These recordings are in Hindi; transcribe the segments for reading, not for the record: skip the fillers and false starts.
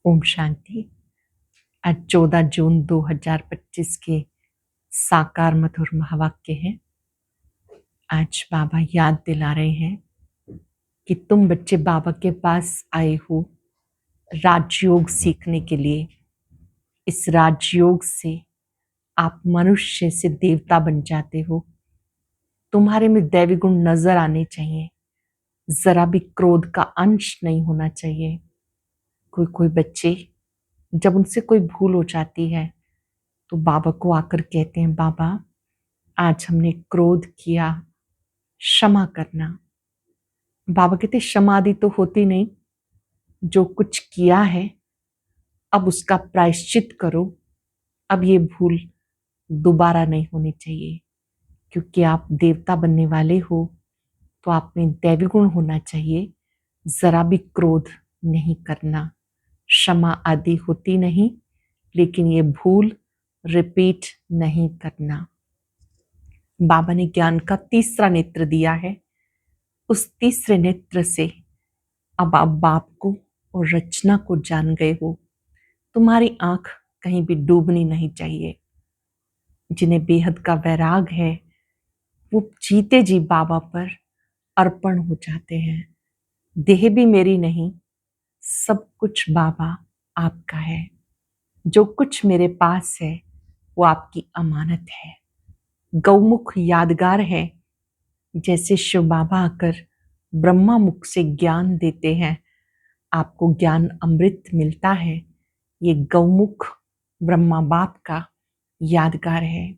ओम शांति। आज 14 जून 2025 के साकार मधुर महावाक्य हैं। आज बाबा याद दिला रहे हैं कि तुम बच्चे बाबा के पास आए हो राजयोग सीखने के लिए। इस राजयोग से आप मनुष्य से देवता बन जाते हो। तुम्हारे में दैवी गुण नजर आने चाहिए, जरा भी क्रोध का अंश नहीं होना चाहिए। कोई कोई बच्चे जब उनसे कोई भूल हो जाती है तो बाबा को आकर कहते हैं, बाबा आज हमने क्रोध किया, क्षमा करना। बाबा कहते क्षमा आदि तो होती नहीं, जो कुछ किया है अब उसका प्रायश्चित करो। अब ये भूल दोबारा नहीं होनी चाहिए, क्योंकि आप देवता बनने वाले हो तो आप में दैवी गुण होना चाहिए। जरा भी क्रोध नहीं करना, क्षमा आदि होती नहीं, लेकिन ये भूल रिपीट नहीं करना। बाबा ने ज्ञान का तीसरा नेत्र दिया है। उस तीसरे नेत्र से अब आप बाप को और रचना को जान गए हो। तुम्हारी आंख कहीं भी डूबनी नहीं चाहिए। जिन्हें बेहद का वैराग है वो जीते जी बाबा पर अर्पण हो जाते हैं। देह भी मेरी नहीं, सब कुछ बाबा आपका है। जो कुछ मेरे पास है वो आपकी अमानत है। गौमुख यादगार है। जैसे शिव बाबा आकर ब्रह्मा मुख से ज्ञान देते हैं, आपको ज्ञान अमृत मिलता है। ये गौमुख ब्रह्मा बाप का यादगार है।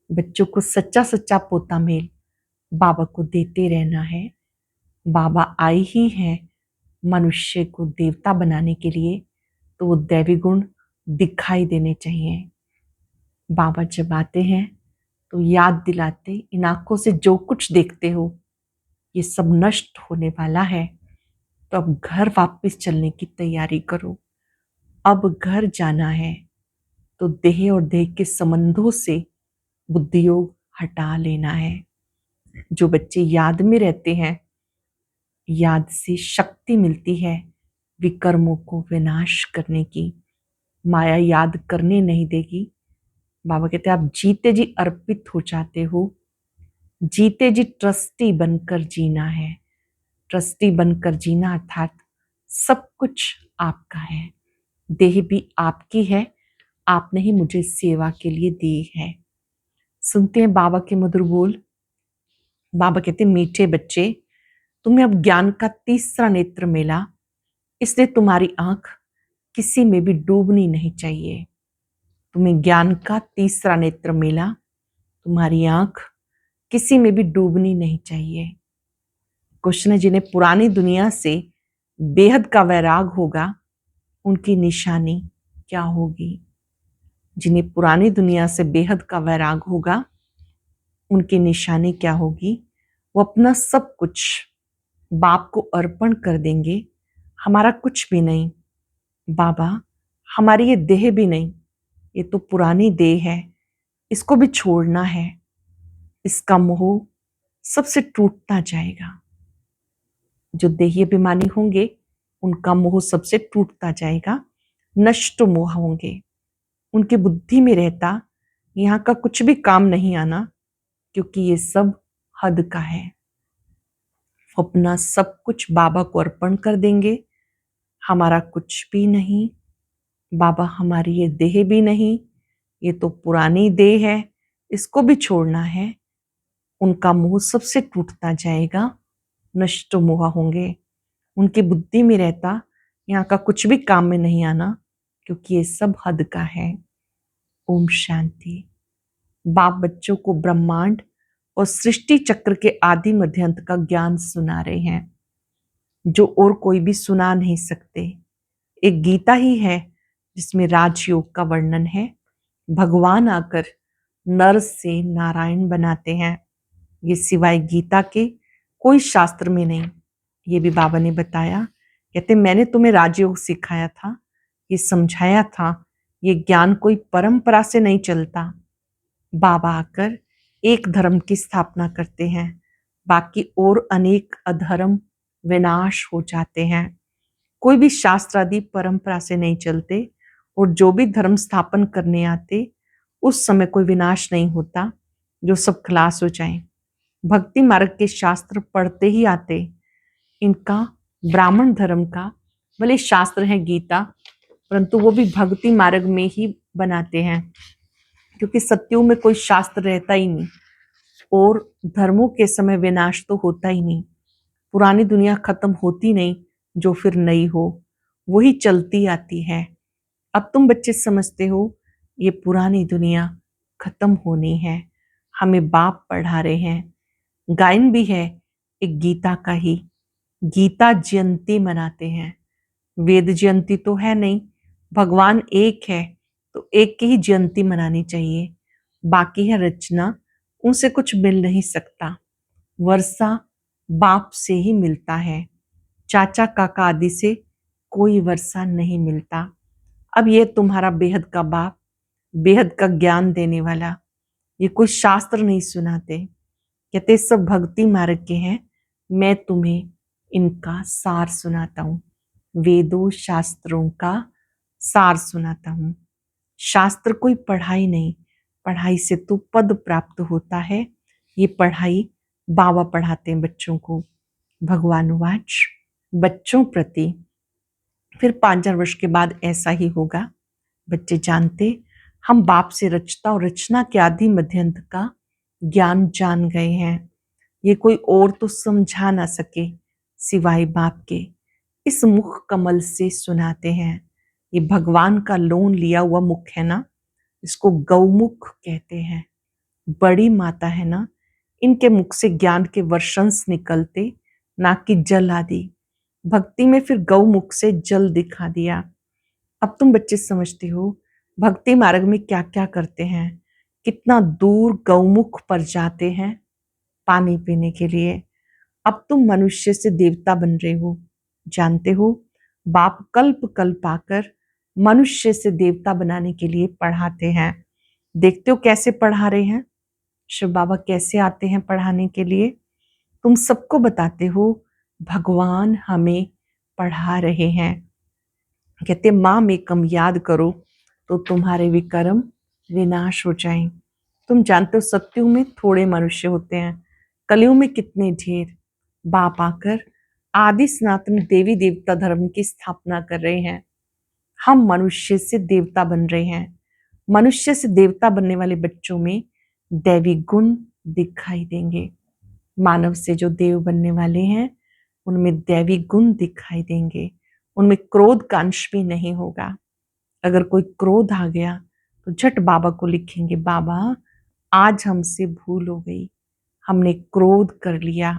बच्चों को सच्चा सच्चा पोता मेल बाबा को देते रहना है। बाबा आए ही है मनुष्य को देवता बनाने के लिए, तो वो दैवी गुण दिखाई देने चाहिए। बाबा जब आते हैं तो याद दिलाते, इन आंखों से जो कुछ देखते हो ये सब नष्ट होने वाला है। तो अब घर वापस चलने की तैयारी करो। अब घर जाना है तो देह और देह के संबंधों से बुद्धियोग हटा लेना है। जो बच्चे याद में रहते हैं, याद से शक्ति मिलती है विकर्मों को विनाश करने की। माया याद करने नहीं देगी। बाबा कहते हैं आप जीते जी अर्पित हो जाते हो। जीते जी ट्रस्टी बनकर जीना है। ट्रस्टी बनकर जीना अर्थात सब कुछ आपका है। देह भी आपकी है, आपने ही मुझे सेवा के लिए दी है। सुनते हैं बाबा के मधुर बोल। बाबा कहते मीठे बच्चे, तुम्हें अब ज्ञान का तीसरा नेत्र मिला, इसलिए तुम्हारी आंख किसी में भी डूबनी नहीं चाहिए। तुम्हें ज्ञान का तीसरा नेत्र मिला, तुम्हारी आंख किसी में भी डूबनी नहीं चाहिए। क्वेश्चन है, जिन्हें पुरानी दुनिया से बेहद का वैराग होगा उनकी निशानी क्या होगी? जिन्हें पुरानी दुनिया से बेहद का वैराग होगा उनकी निशानी क्या होगी? वो अपना सब कुछ बाप को अर्पण कर देंगे। हमारा कुछ भी नहीं बाबा, हमारी ये देह भी नहीं, ये तो पुरानी देह है, इसको भी छोड़ना है। इसका मोह सबसे टूटता जाएगा। जो देही अभिमानी होंगे उनका मोह सबसे टूटता जाएगा। नष्ट मोह होंगे, उनकी बुद्धि में रहता यहाँ का कुछ भी काम नहीं आना, क्योंकि ये सब हद का है। अपना सब कुछ बाबा को अर्पण कर देंगे। हमारा कुछ भी नहीं बाबा, हमारी ये देह भी नहीं, ये तो पुरानी देह है, इसको भी छोड़ना है। उनका मोह सबसे टूटता जाएगा। नष्ट मोह होंगे, उनकी बुद्धि में रहता यहाँ का कुछ भी काम में नहीं आना, क्योंकि ये सब हद का है। ओम शांति। बाप बच्चों को ब्रह्मांड और सृष्टि चक्र के आदि मध्य अंत का ज्ञान सुना रहे हैं, जो और कोई भी सुना नहीं सकते। एक गीता ही है जिसमें राजयोग का वर्णन है। भगवान आकर नर से नारायण बनाते हैं। ये सिवाय गीता के कोई शास्त्र में नहीं। ये भी बाबा ने बताया, कहते मैंने तुम्हें राजयोग सिखाया था, ये समझाया था। ये ज्ञान कोई परंपरा से नहीं चलता। बाबा आकर एक धर्म की स्थापना करते हैं, बाकी और अनेक अधर्म विनाश हो जाते हैं। कोई भी शास्त्र आदि परंपरा से नहीं चलते, और जो भी धर्म स्थापन करने आते उस समय कोई विनाश नहीं होता जो सब खलास हो जाए। भक्ति मार्ग के शास्त्र पढ़ते ही आते। इनका ब्राह्मण धर्म का भले शास्त्र है गीता, परंतु वो भी भक्ति मार्ग में ही बनाते हैं, क्योंकि सत्युग में कोई शास्त्र रहता ही नहीं और धर्मों के समय विनाश तो होता ही नहीं। पुरानी दुनिया खत्म होती नहीं जो फिर नई हो, वही चलती आती है। अब तुम बच्चे समझते हो ये पुरानी दुनिया खत्म होनी है। हमें बाप पढ़ा रहे हैं, गायन भी है एक गीता का ही। गीता जयंती मनाते हैं, वेद जयंती तो है नहीं, भगवान एक है तो एक की ही जयंती मनानी चाहिए। बाकी है रचना, उनसे कुछ मिल नहीं सकता। वर्षा बाप से ही मिलता है, चाचा काका आदि से कोई वर्षा नहीं मिलता। अब ये तुम्हारा बेहद का बाप, बेहद का ज्ञान देने वाला, ये कोई शास्त्र नहीं सुनाते, कहते सब भक्ति मार्ग के हैं। मैं तुम्हें इनका सार सुनाता हूँ, वेदों शास्त्रों का सार सुनाता हूँ। शास्त्र कोई पढ़ाई नहीं, पढ़ाई से तो पद प्राप्त होता है। ये पढ़ाई बाबा पढ़ाते हैं बच्चों को। भगवान वाच बच्चों प्रति फिर 5,000 वर्ष के बाद ऐसा ही होगा। बच्चे जानते हम बाप से रचता और रचना के आदि मध्यंत का ज्ञान जान गए हैं। ये कोई और तो समझा ना सके सिवाय बाप के। इस मुख कमल से सुनाते हैं। ये भगवान का लोन लिया हुआ मुख है ना, इसको गौमुख कहते हैं। बड़ी माता है ना, इनके मुख से ज्ञान के वर्षंस निकलते, ना कि जल आदि। भक्ति में फिर गौमुख से जल दिखा दिया। अब तुम बच्चे समझते हो भक्ति मार्ग में क्या क्या करते हैं, कितना दूर गौमुख पर जाते हैं पानी पीने के लिए। अब तुम मनुष्य से देवता बन रहे हो, जानते हो बाप कल्प कल्प आकर मनुष्य से देवता बनाने के लिए पढ़ाते हैं। देखते हो कैसे पढ़ा रहे हैं, शिव बाबा कैसे आते हैं पढ़ाने के लिए। तुम सबको बताते हो भगवान हमें पढ़ा रहे हैं। कहते माँ में कम याद करो तो तुम्हारे विकर्म विनाश हो जाएं। तुम जानते हो सत्युग में थोड़े मनुष्य होते हैं, कलयुग में कितने ढेर। बाप आकर आदि सनातन देवी देवता धर्म की स्थापना कर रहे हैं। हम मनुष्य से देवता बन रहे हैं। मनुष्य से देवता बनने वाले बच्चों में दैवी गुण दिखाई देंगे। मानव से जो देव बनने वाले हैं उनमें दैवी गुण दिखाई देंगे। उनमें क्रोध का अंश भी नहीं होगा। अगर कोई क्रोध आ गया तो झट बाबा को लिखेंगे, बाबा आज हमसे भूल हो गई, हमने क्रोध कर लिया,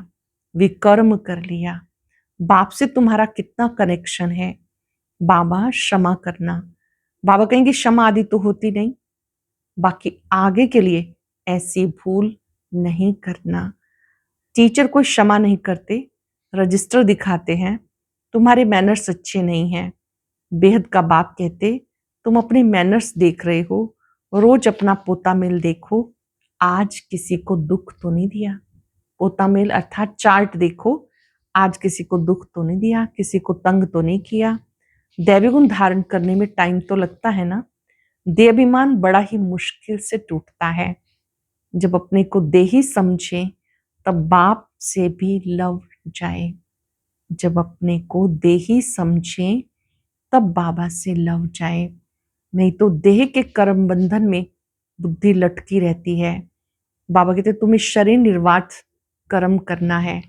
विकर्म कर लिया। बाप से तुम्हारा कितना कनेक्शन है, बाबा क्षमा करना। बाबा कहेंगे क्षमा आदि तो होती नहीं, बाकी आगे के लिए ऐसी भूल नहीं करना। टीचर को क्षमा नहीं करते, रजिस्टर दिखाते हैं, तुम्हारे मैनर्स अच्छे नहीं हैं। बेहद का बाप कहते तुम अपने मैनर्स देख रहे हो, रोज अपना पोता मेल देखो, आज किसी को दुख तो नहीं दिया। पोता मेल अर्थात चार्ट देखो, आज किसी को दुख तो नहीं दिया, किसी को तंग तो नहीं किया। दैवी गुण धारण करने में टाइम तो लगता है ना। देहाभिमान बड़ा ही मुश्किल से टूटता है। जब अपने को देही समझे तब बाप से भी लव जाए। जब अपने को देही समझे तब बाबा से लव जाए, नहीं तो देह के कर्म बंधन में बुद्धि लटकी रहती है। बाबा कहते तुम्हें शरीर निर्वात कर्म करना है,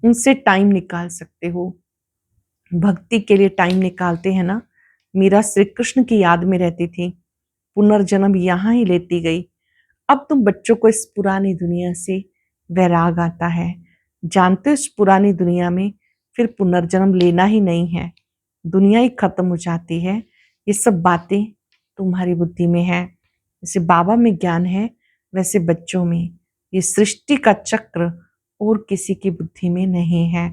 उनसे टाइम निकाल सकते हो। भक्ति के लिए टाइम निकालते हैं ना। मीरा श्री कृष्ण की याद में रहती थी, पुनर्जन्म यहाँ ही लेती गई। अब तुम बच्चों को इस पुरानी दुनिया से वैराग आता है। जानते हो इस पुरानी दुनिया में फिर पुनर्जन्म लेना ही नहीं है, दुनिया ही खत्म हो जाती है। ये सब बातें तुम्हारी बुद्धि में है। जैसे बाबा में ज्ञान है वैसे बच्चों में। ये सृष्टि का चक्र और किसी की बुद्धि में नहीं है।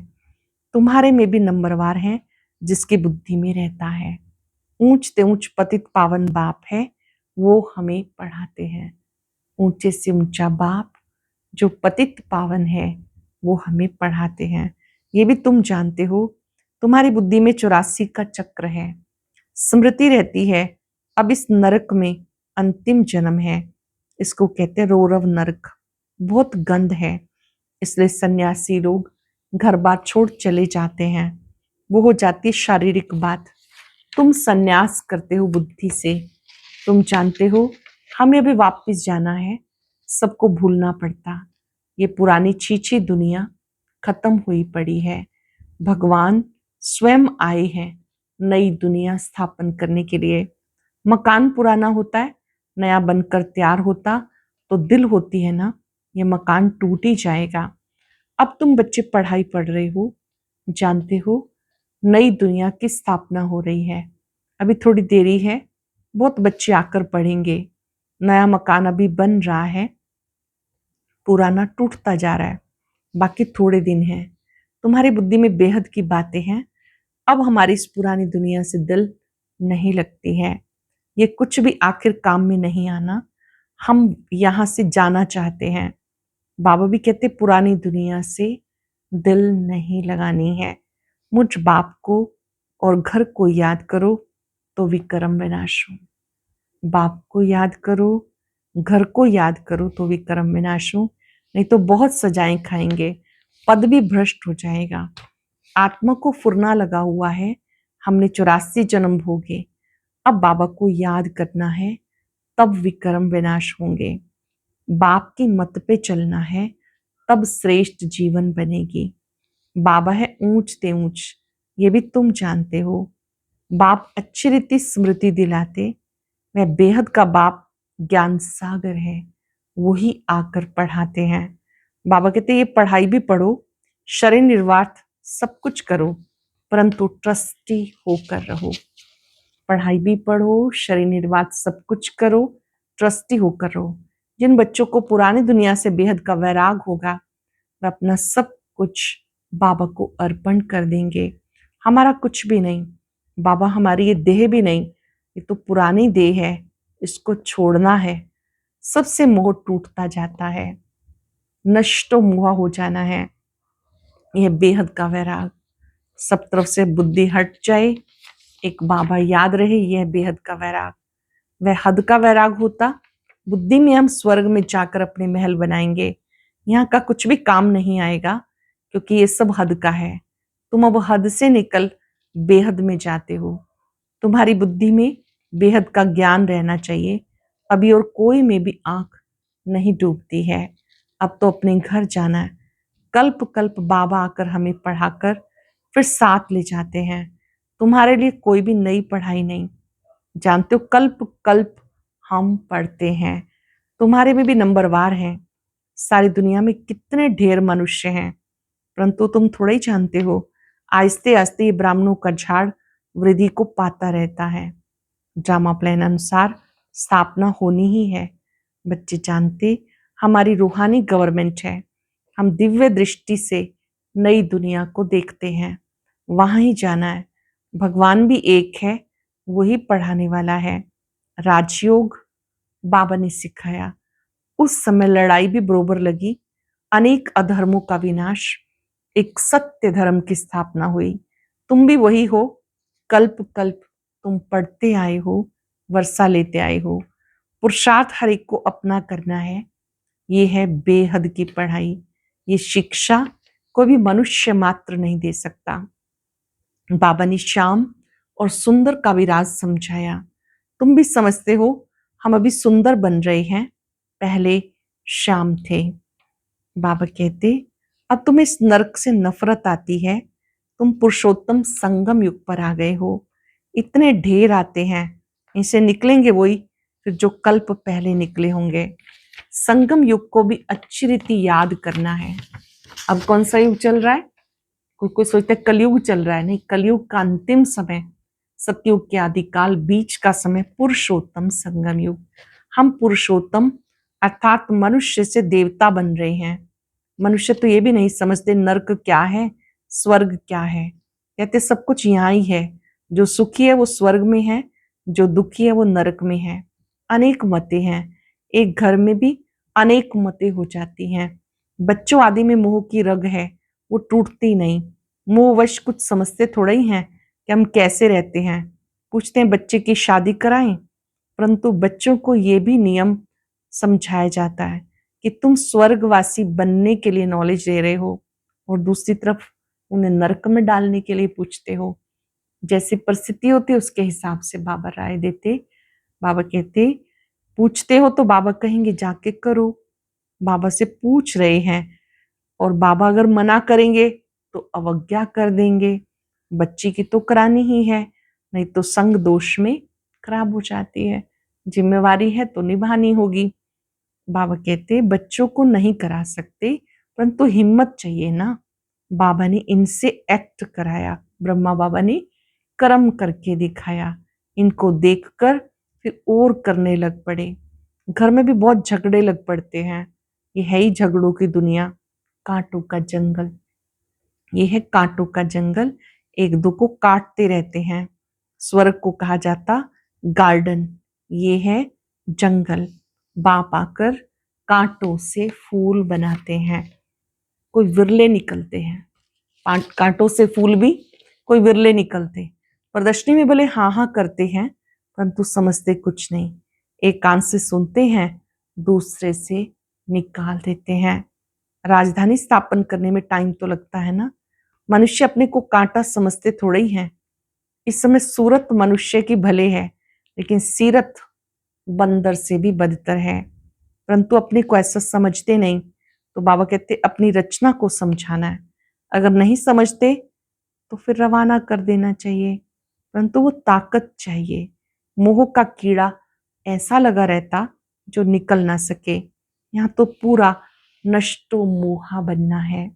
तुम्हारे में भी नंबरवार है जिसकी बुद्धि में रहता है। ऊंच ते ऊंच पतित पावन बाप है, वो हमें पढ़ाते हैं। ऊंचे से ऊंचा बाप जो पतित पावन है वो हमें पढ़ाते हैं। ये भी तुम जानते हो तुम्हारी बुद्धि में 84 का चक्र है। स्मृति रहती है अब इस नरक में अंतिम जन्म है। इसको कहते हैं रौरव नरक। बहुत गंध है, इसलिए सन्यासी लोग घर बार छोड़ चले जाते हैं। वो हो जाती है शारीरिक बात। तुम सन्यास करते हो बुद्धि से। तुम जानते हो हमें अभी वापस जाना है, सबको भूलना पड़ता। ये पुरानी छीछी दुनिया खत्म हुई पड़ी है। भगवान स्वयं आए हैं नई दुनिया स्थापन करने के लिए। मकान पुराना होता है, नया बनकर तैयार होता तो दिल होती है ना, ये मकान टूट ही जाएगा। अब तुम बच्चे पढ़ाई पढ़ रहे हो, जानते हो नई दुनिया की स्थापना हो रही है। अभी थोड़ी देरी है, बहुत बच्चे आकर पढ़ेंगे। नया मकान अभी बन रहा है, पुराना टूटता जा रहा है। बाकी थोड़े दिन हैं। तुम्हारी बुद्धि में बेहद की बातें हैं। अब हमारी इस पुरानी दुनिया से दिल नहीं लगती है। ये कुछ भी आखिर काम में नहीं आना। हम यहाँ से जाना चाहते हैं। बाबा भी कहते पुरानी दुनिया से दिल नहीं लगानी है। मुझ बाप को और घर को याद करो तो विक्रम विनाश हो। बाप को याद करो, घर को याद करो तो विक्रम विनाश हो। नहीं तो बहुत सजाएं खाएंगे, पद भी भ्रष्ट हो जाएगा। आत्मा को फुरना लगा हुआ है, हमने 84 जन्म भोगे। अब बाबा को याद करना है, तब विक्रम विनाश होंगे। बाप की मत पे चलना है, तब श्रेष्ठ जीवन बनेगी। बाबा है ऊंच ते ऊंच, ये भी तुम जानते हो। बाप अच्छी रीति स्मृति दिलाते। वह बेहद का बाप ज्ञान सागर है, वही आकर पढ़ाते हैं। बाबा कहते ये पढ़ाई भी पढ़ो, शरीर निर्वाह सब कुछ करो, परंतु ट्रस्टी होकर रहो। पढ़ाई भी पढ़ो, शरीर निर्वाह सब कुछ करो, ट्रस्टी होकर रहो। जिन बच्चों को पुरानी दुनिया से बेहद का वैराग होगा, वे अपना सब कुछ बाबा को अर्पण कर देंगे। हमारा कुछ भी नहीं बाबा, हमारी ये देह भी नहीं, ये तो पुरानी देह है, इसको छोड़ना है। सबसे मोह टूटता जाता है, नष्टो मोह हो जाना है। यह बेहद का वैराग, सब तरफ से बुद्धि हट जाए, एक बाबा याद रहे, यह बेहद का वैराग। वह हद का वैराग होता, बुद्धि में हम स्वर्ग में जाकर अपने महल बनाएंगे। यहाँ का कुछ भी काम नहीं आएगा, क्योंकि ये सब हद का है। तुम अब हद से निकल बेहद में जाते हो। तुम्हारी बुद्धि में बेहद का ज्ञान रहना चाहिए। अभी और कोई में भी आंख नहीं डूबती है। अब तो अपने घर जाना है। कल्प कल्प बाबा आकर हमें पढ़ाकर फिर साथ ले जाते हैं। तुम्हारे लिए कोई भी नई पढ़ाई नहीं। जानते हो कल्प कल्प हम पढ़ते हैं। तुम्हारे में भी नंबरवार हैं। सारी दुनिया में कितने ढेर मनुष्य हैं, परंतु तुम थोड़ा ही जानते हो। आहिस्ते आहिस्ते ये ब्राह्मणों का झाड़ वृद्धि को पाता रहता है। ड्रामा प्लान अनुसार स्थापना होनी ही है। बच्चे जानते हमारी रूहानी गवर्नमेंट है। हम दिव्य दृष्टि से नई दुनिया को देखते हैं, वहां ही जाना है। भगवान भी एक है, वही पढ़ाने वाला है। राजयोग बाबा ने सिखाया। उस समय लड़ाई भी बरोबर लगी। अनेक अधर्मों का विनाश, एक सत्य धर्म की स्थापना हुई। तुम भी वही हो। कल्प कल्प तुम पढ़ते आए हो, वर्षा लेते आए हो। पुरुषार्थ हर एक को अपना करना है। ये है बेहद की पढ़ाई। ये शिक्षा कोई भी मनुष्य मात्र नहीं दे सकता। बाबा ने श्याम और सुंदर का विराज समझाया। तुम भी समझते हो हम अभी सुंदर बन रहे हैं, पहले श्याम थे। बाबा कहते अब तुम्हें इस नरक से नफरत आती है। तुम पुरुषोत्तम संगम युग पर आ गए हो। इतने ढेर आते हैं, इनसे निकलेंगे वही फिर जो कल्प पहले निकले होंगे। संगम युग को भी अच्छी रीति याद करना है। अब कौन सा युग चल रहा है? कोई कोई सोचता है कलयुग चल रहा है। नहीं, कलयुग का अंतिम समय, सतयुग के आदिकाल, बीच का समय पुरुषोत्तम संगम युग। हम पुरुषोत्तम अर्थात मनुष्य से देवता बन रहे हैं। मनुष्य तो ये भी नहीं समझते नरक क्या है, स्वर्ग क्या है। कहते सब कुछ यहाँ ही है। जो सुखी है वो स्वर्ग में है, जो दुखी है वो नरक में है। अनेक मतें हैं, एक घर में भी अनेक मतें हो जाती हैं। बच्चों आदि में मोह की रग है, वो टूटती नहीं। मोहवश कुछ समझते थोड़ा ही हैं कि हम कैसे रहते हैं। पूछते हैं बच्चे की शादी कराएं, परंतु बच्चों को ये भी नियम समझाया जाता है कि तुम स्वर्गवासी बनने के लिए नॉलेज दे रहे हो, और दूसरी तरफ उन्हें नरक में डालने के लिए पूछते हो। जैसी परिस्थिति होती है उसके हिसाब से बाबा राय देते। बाबा कहते पूछते हो तो बाबा कहेंगे जाके करो। बाबा से पूछ रहे हैं और बाबा अगर मना करेंगे तो अवज्ञा कर देंगे। बच्ची की तो करानी ही है, नहीं तो संग दोष में खराब हो जाती है। जिम्मेवारी है तो निभानी होगी। बाबा कहते बच्चों को नहीं करा सकते, परंतु हिम्मत चाहिए ना। बाबा ने इनसे एक्ट कराया, ब्रह्मा बाबा ने कर्म करके दिखाया। इनको देखकर फिर और करने लग पड़े। घर में भी बहुत झगड़े लग पड़ते हैं। ये है ही झगड़ों की दुनिया, कांटों का जंगल। ये है कांटों का जंगल, एक दो को काटते रहते हैं। स्वर्ग को कहा जाता गार्डन, ये है जंगल। बाप आकर कांटों से फूल बनाते हैं, कोई विरले निकलते हैं। कांटों से फूल भी कोई विरले निकलते। प्रदर्शनी में भले हाँ हाँ करते हैं, परंतु समझते कुछ नहीं। एक कान से सुनते हैं, दूसरे से निकाल देते हैं। राजधानी स्थापन करने में टाइम तो लगता है ना। मनुष्य अपने को कांटा समझते थोड़े ही हैं। इस समय सूरत मनुष्य की भले है, लेकिन सीरत बंदर से भी बदतर है। परंतु अपने को ऐसा समझते नहीं। तो बाबा कहते अपनी रचना को समझाना है। अगर नहीं समझते तो फिर रवाना कर देना चाहिए, परंतु वो ताकत चाहिए। मोह का कीड़ा ऐसा लगा रहता जो निकल ना सके। यहाँ तो पूरा नष्टो मोहा बनना है।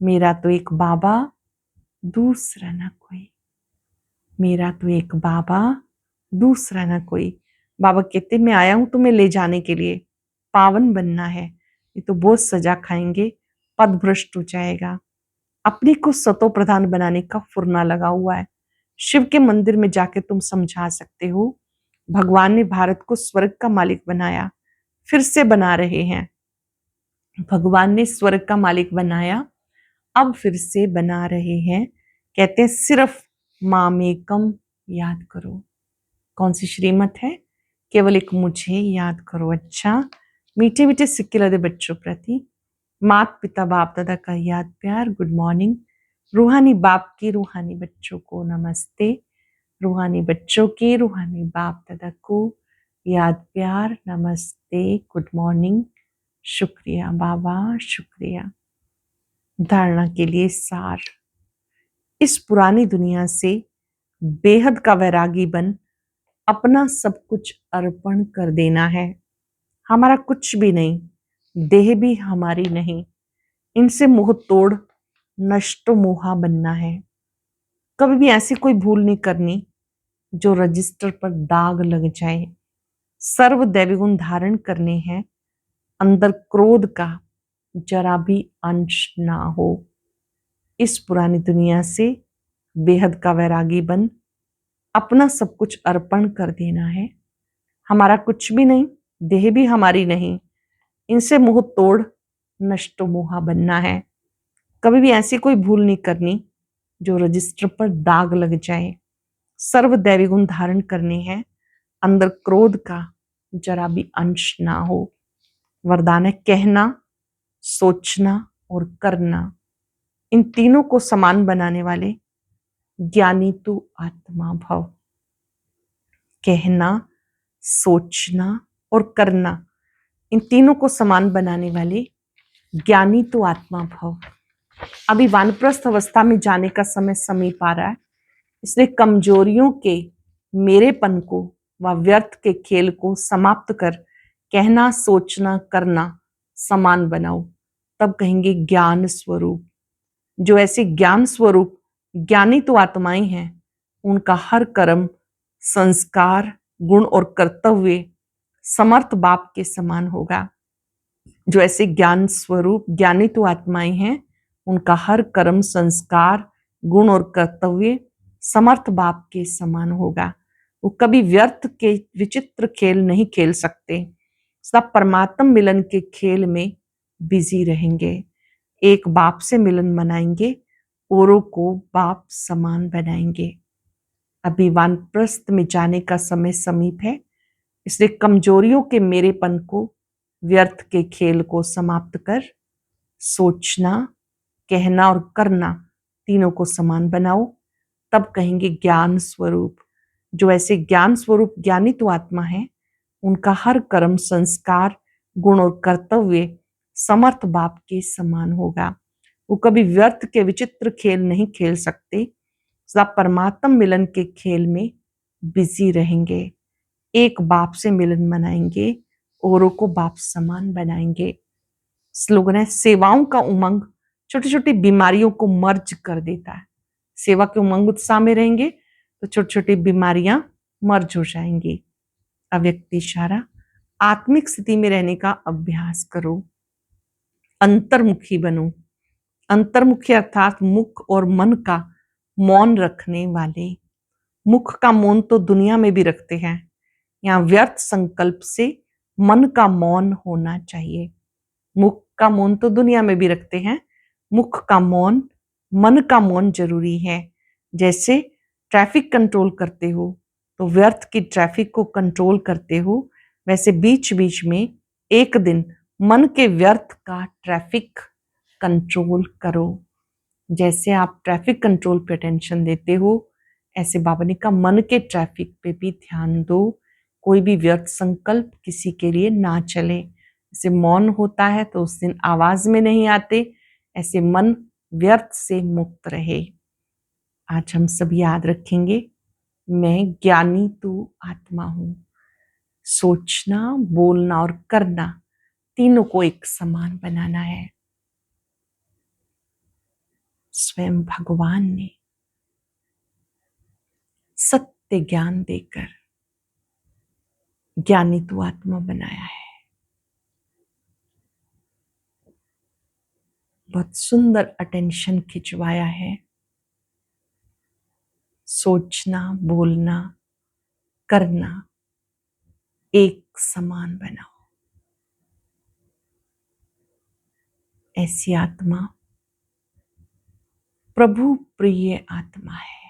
मेरा तो एक बाबा, दूसरा ना कोई। मेरा तो एक बाबा, दूसरा ना कोई। बाबा कहते मैं आया हूं तुम्हें ले जाने के लिए, पावन बनना है। ये तो बहुत सजा खाएंगे, पद भ्रष्ट हो जाएगा। अपने को सतो प्रधान बनाने का फुरना लगा हुआ है। शिव के मंदिर में जाके तुम समझा सकते हो भगवान ने भारत को स्वर्ग का मालिक बनाया, फिर से बना रहे हैं। भगवान ने स्वर्ग का मालिक बनाया, अब फिर से बना रहे हैं। कहते हैं सिर्फ मामेकम याद करो। कौन सी श्रीमत है? केवल एक मुझे याद करो। अच्छा, मीठे मीठे सिक्के लदे बच्चों प्रति मात पिता बाप दादा का याद प्यार, गुड मॉर्निंग। रूहानी बाप के रूहानी बच्चों को नमस्ते। रूहानी बच्चों के रूहानी बाप दादा को याद प्यार, नमस्ते, गुड मॉर्निंग। शुक्रिया बाबा, शुक्रिया। धारणा के लिए सार। इस पुरानी दुनिया से बेहद का वैरागी बन अपना सब कुछ अर्पण कर देना है। हमारा कुछ भी नहीं, देह भी हमारी नहीं। इनसे मोह तोड़ नष्टो मोहा बनना है। कभी भी ऐसी कोई भूल नहीं करनी जो रजिस्टर पर दाग लग जाए। सर्व दैवी गुण धारण करने हैं, अंदर क्रोध का जरा भी अंश ना हो। इस पुरानी दुनिया से बेहद का वैरागी बन अपना सब कुछ अर्पण कर देना है। हमारा कुछ भी नहीं, देह भी हमारी नहीं। इनसे मोह तोड़ नष्टो मोहा बनना है। कभी भी ऐसी कोई भूल नहीं करनी जो रजिस्टर पर दाग लग जाए। सर्व दैवी गुण धारण करने हैं, अंदर क्रोध का जरा भी अंश ना हो। वरदान है कहना, सोचना और करना, इन तीनों को समान बनाने वाले ज्ञानी तू आत्मा भव। कहना, सोचना और करना, इन तीनों को समान बनाने वाले ज्ञानी तो आत्मा भव। अभी वानप्रस्थ अवस्था में जाने का समय समीप आ रहा है, इसलिए कमजोरियों के मेरेपन को व व्यर्थ के खेल को समाप्त कर कहना, सोचना, करना समान बनाओ। तब कहेंगे ज्ञान स्वरूप। जो ऐसे ज्ञान स्वरूप ज्ञानी तो आत्माएं हैं, उनका हर कर्म, संस्कार, गुण और कर्तव्य समर्थ बाप के समान होगा। जो ऐसे ज्ञान स्वरूप ज्ञानी तो आत्माएं हैं, उनका हर कर्म, संस्कार, गुण और कर्तव्य समर्थ बाप के समान होगा। वो कभी व्यर्थ के विचित्र खेल नहीं खेल सकते, सब परमात्म मिलन के खेल में बिजी रहेंगे। एक बाप से मिलन मनाएंगे औरों को बाप समान बनाएंगे। अभी वानप्रस्थ में जाने का समय समीप है, इसलिए कमजोरियों के मेरेपन को, व्यर्थ के खेल को समाप्त कर सोचना, कहना और करना तीनों को समान बनाओ। तब कहेंगे ज्ञान स्वरूप। जो ऐसे ज्ञान स्वरूप ज्ञानी तो आत्मा है, उनका हर कर्म, संस्कार, गुण और कर्तव्य समर्थ बाप के समान होगा। वो कभी व्यर्थ के विचित्र खेल नहीं खेल सकते, सदा परमात्म मिलन के खेल में बिजी रहेंगे। एक बाप से मिलन मनाएंगे, औरों को बाप समान बनाएंगे। स्लोगन है, सेवाओं का उमंग छोटी छोटी बीमारियों को मर्ज कर देता है। सेवा के उमंग उत्साह में रहेंगे तो छोटी छोटी बीमारियां मर्ज हो जाएंगी। अव्यक्त इशारा, आत्मिक स्थिति में रहने का अभ्यास करो, अंतर्मुखी बनो। अंतर्मुखी अर्थात मुख और मन का मौन रखने वाले। मुख का मौन तो दुनिया में भी रखते हैं, यहाँ व्यर्थ संकल्प से मन का मौन होना चाहिए। मुख का मौन तो दुनिया में भी रखते हैं, मुख का मौन, मन का मौन जरूरी है। जैसे ट्रैफिक कंट्रोल करते हो तो व्यर्थ की ट्रैफिक को कंट्रोल करते हो, वैसे बीच बीच में एक दिन मन के व्यर्थ का ट्रैफिक कंट्रोल करो। जैसे आप ट्रैफिक कंट्रोल पे अटेंशन देते हो, ऐसे बाबा ने कहा मन के ट्रैफिक पे भी ध्यान दो। कोई भी व्यर्थ संकल्प किसी के लिए ना चले। जैसे मौन होता है तो उस दिन आवाज में नहीं आते, ऐसे मन व्यर्थ से मुक्त रहे। आज हम सब याद रखेंगे, मैं ज्ञानी तू आत्मा हूं। सोचना, बोलना और करना तीनों को एक समान बनाना है। स्वयं भगवान ने सत्य ज्ञान देकर ज्ञानी तू आत्मा बनाया है। बहुत सुंदर अटेंशन खिंचवाया है। सोचना, बोलना, करना एक समान बनाओ। ऐसी आत्मा प्रभु प्रिय आत्मा है।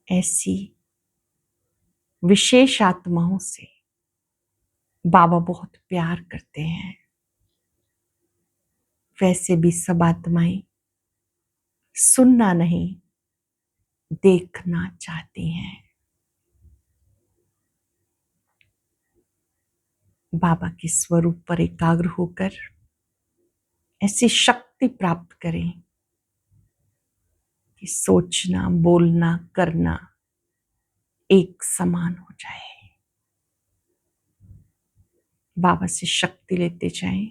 ऐसी विशेष आत्माओं से बाबा बहुत प्यार करते हैं। वैसे भी सब आत्माएं सुनना नहीं, देखना चाहती हैं। बाबा के स्वरूप पर एकाग्र होकर ऐसी शक्ति प्राप्त करें कि सोचना, बोलना, करना एक समान हो जाए। बाबा से शक्ति लेते जाएं,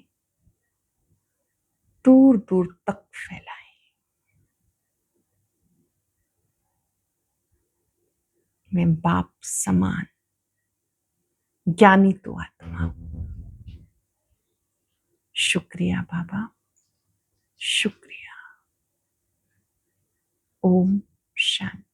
दूर दूर तक फैलाएं। मैं बाप समान ज्ञानी तो आत्मा हूं। शुक्रिया बाबा, शुक्रिया। ओम शांति।